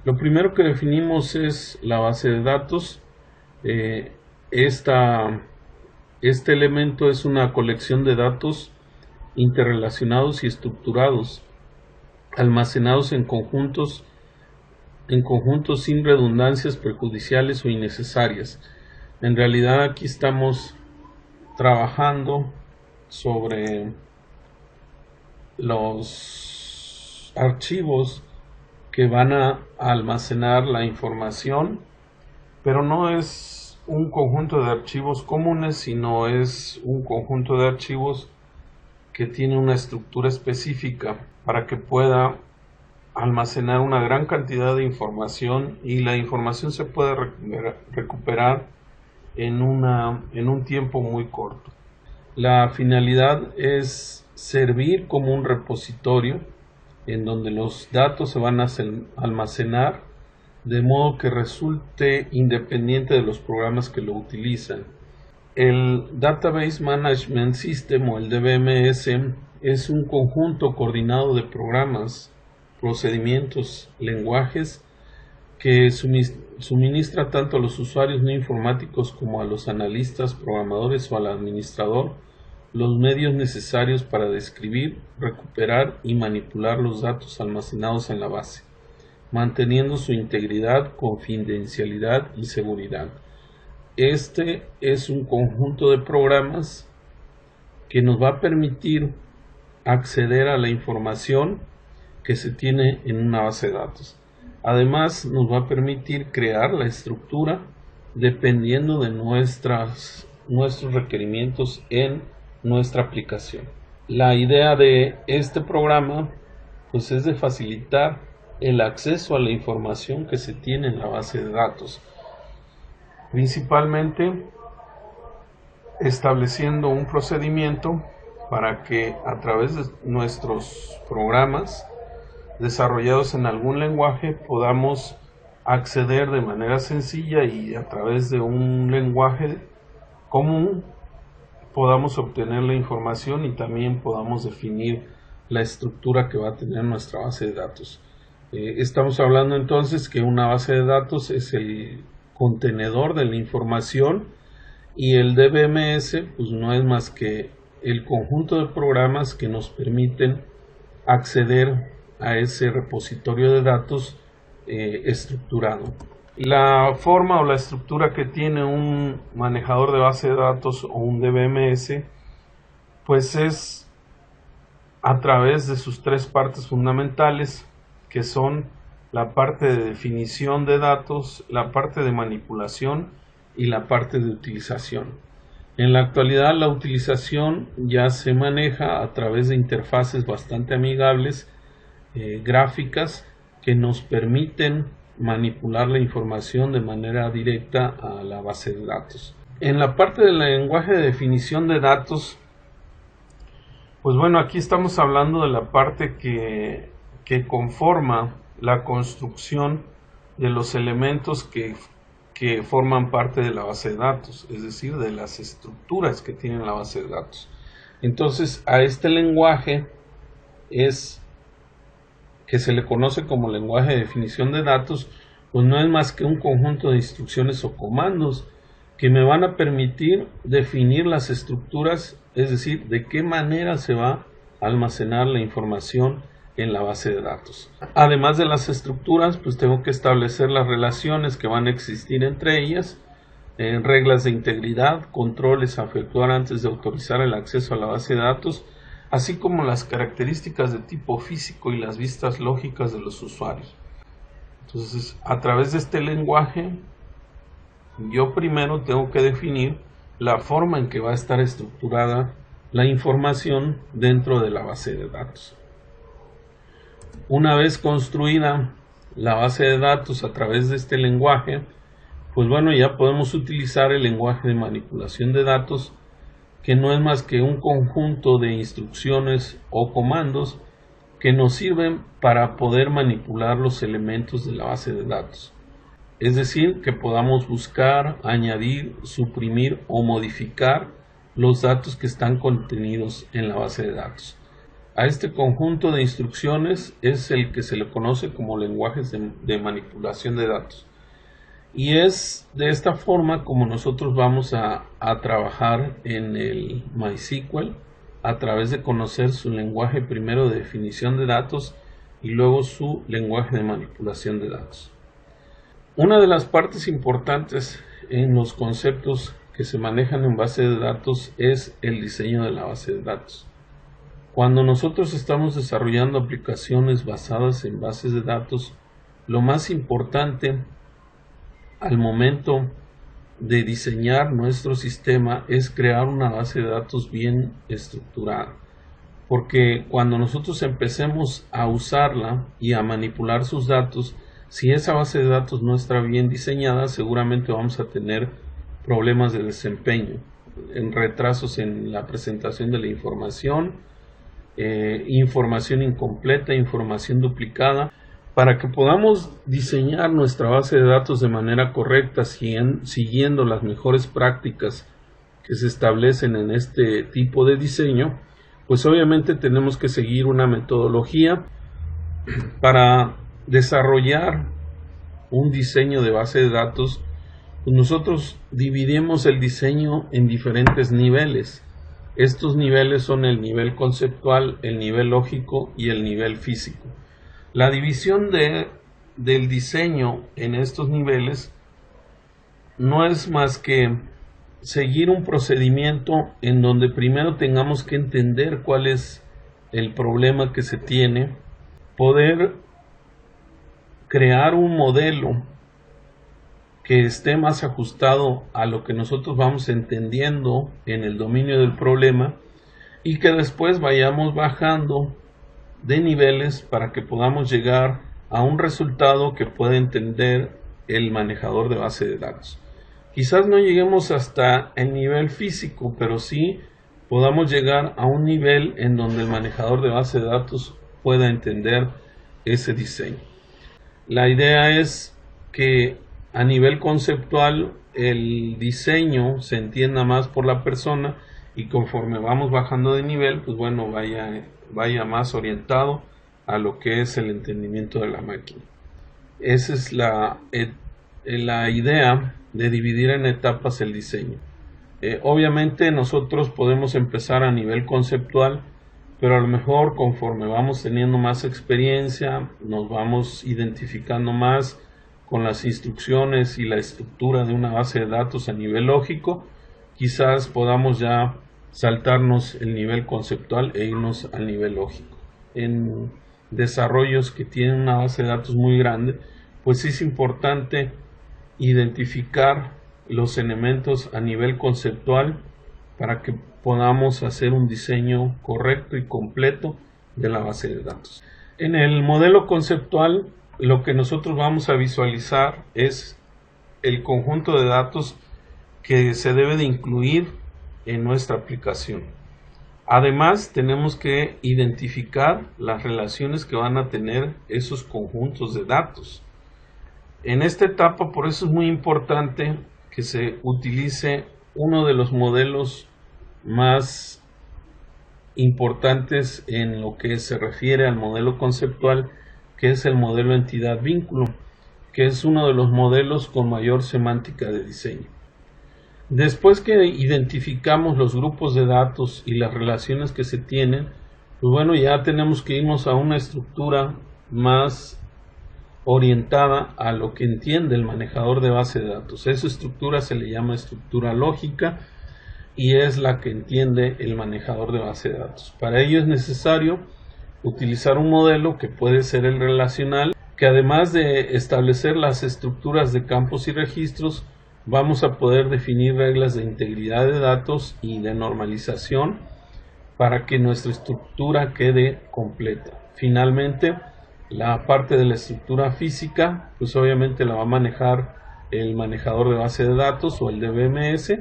Lo primero que definimos es la base de datos. Eh, este elemento es una colección de datos interrelacionados y estructurados, almacenados en conjuntos sin redundancias perjudiciales o innecesarias. En realidad aquí estamos trabajando sobre los archivos que van a almacenar la información, pero no es un conjunto de archivos comunes, sino es un conjunto de archivos que tiene una estructura específica para que pueda almacenar una gran cantidad de información, y la información se puede recuperar en un tiempo muy corto. La finalidad es servir como un repositorio en donde los datos se van a almacenar de modo que resulte independiente de los programas que lo utilizan. El Database Management System, o el DBMS, es un conjunto coordinado de programas, procedimientos, lenguajes que suministra tanto a los usuarios no informáticos como a los analistas, programadores o al administrador los medios necesarios para describir, recuperar y manipular los datos almacenados en la base, manteniendo su integridad, confidencialidad y seguridad. Este es un conjunto de programas que nos va a permitir acceder a la información que se tiene en una base de datos. Además, nos va a permitir crear la estructura dependiendo de nuestros requerimientos en nuestra aplicación. La idea de este programa pues es de facilitar el acceso a la información que se tiene en la base de datos, principalmente estableciendo un procedimiento para que a través de nuestros programas desarrollados en algún lenguaje podamos acceder de manera sencilla y a través de un lenguaje común podamos obtener la información y también podamos definir la estructura que va a tener nuestra base de datos. Estamos hablando entonces que una base de datos es el contenedor de la información, y el DBMS pues no es más que el conjunto de programas que nos permiten acceder a ese repositorio de datos estructurado. La forma o la estructura que tiene un manejador de base de datos o un DBMS pues es a través de sus tres partes fundamentales, que son la parte de definición de datos, la parte de manipulación y la parte de utilización. En la actualidad la utilización ya se maneja a través de interfaces bastante amigables, gráficas, que nos permiten manipular la información de manera directa a la base de datos. En la parte del lenguaje de definición de datos, pues bueno, aquí estamos hablando de la parte que conforma la construcción de los elementos que forman parte de la base de datos, es decir, de las estructuras que tiene la base de datos. Entonces, a este lenguaje que se le conoce como lenguaje de definición de datos, pues no es más que un conjunto de instrucciones o comandos que me van a permitir definir las estructuras, es decir, de qué manera se va a almacenar la información en la base de datos. Además de las estructuras, pues tengo que establecer las relaciones que van a existir entre ellas, reglas de integridad, controles a efectuar antes de autorizar el acceso a la base de datos, así como las características de tipo físico y las vistas lógicas de los usuarios. Entonces, a través de este lenguaje, yo primero tengo que definir la forma en que va a estar estructurada la información dentro de la base de datos. Una vez construida la base de datos a través de este lenguaje, pues bueno, ya podemos utilizar el lenguaje de manipulación de datos, que no es más que un conjunto de instrucciones o comandos que nos sirven para poder manipular los elementos de la base de datos. Es decir, que podamos buscar, añadir, suprimir o modificar los datos que están contenidos en la base de datos. A este conjunto de instrucciones es el que se le conoce como lenguajes de manipulación de datos. Y es de esta forma como nosotros vamos a trabajar en el MySQL, a través de conocer su lenguaje primero de definición de datos y luego su lenguaje de manipulación de datos. Una de las partes importantes en los conceptos que se manejan en base de datos es el diseño de la base de datos. Cuando nosotros estamos desarrollando aplicaciones basadas en bases de datos, lo más importante al momento de diseñar nuestro sistema es crear una base de datos bien estructurada, porque cuando nosotros empecemos a usarla y a manipular sus datos, si esa base de datos no está bien diseñada, seguramente vamos a tener problemas de desempeño, en retrasos en la presentación de la información, información incompleta, información duplicada. Para que podamos diseñar nuestra base de datos de manera correcta, siguiendo las mejores prácticas que se establecen en este tipo de diseño, pues obviamente tenemos que seguir una metodología para desarrollar un diseño de base de datos. Pues nosotros dividimos el diseño en diferentes niveles. Estos niveles son el nivel conceptual, el nivel lógico y el nivel físico. La división del diseño en estos niveles no es más que seguir un procedimiento en donde primero tengamos que entender cuál es el problema que se tiene, poder crear un modelo que esté más ajustado a lo que nosotros vamos entendiendo en el dominio del problema y que después vayamos bajando de niveles para que podamos llegar a un resultado que pueda entender el manejador de base de datos. Quizás no lleguemos hasta el nivel físico, pero sí podamos llegar a un nivel en donde el manejador de base de datos pueda entender ese diseño. La idea es que a nivel conceptual el diseño se entienda más por la persona y conforme vamos bajando de nivel, pues bueno, vaya más orientado a lo que es el entendimiento de la máquina. Esa es la idea de dividir en etapas el diseño. Obviamente nosotros podemos empezar a nivel conceptual, pero a lo mejor conforme vamos teniendo más experiencia, nos vamos identificando más con las instrucciones y la estructura de una base de datos a nivel lógico, quizás podamos ya saltarnos el nivel conceptual e irnos al nivel lógico. En desarrollos que tienen una base de datos muy grande, pues es importante identificar los elementos a nivel conceptual para que podamos hacer un diseño correcto y completo de la base de datos. En el modelo conceptual, lo que nosotros vamos a visualizar es el conjunto de datos que se debe de incluir en nuestra aplicación. Además, tenemos que identificar las relaciones que van a tener esos conjuntos de datos. En esta etapa, por eso es muy importante que se utilice uno de los modelos más importantes en lo que se refiere al modelo conceptual, que es el modelo entidad-vínculo, que es uno de los modelos con mayor semántica de diseño. Después que identificamos los grupos de datos y las relaciones que se tienen, pues bueno, ya tenemos que irnos a una estructura más orientada a lo que entiende el manejador de base de datos. Esa estructura se le llama estructura lógica y es la que entiende el manejador de base de datos. Para ello es necesario utilizar un modelo que puede ser el relacional, que además de establecer las estructuras de campos y registros, vamos a poder definir reglas de integridad de datos y de normalización para que nuestra estructura quede completa. Finalmente, la parte de la estructura física, pues obviamente la va a manejar el manejador de base de datos o el DBMS,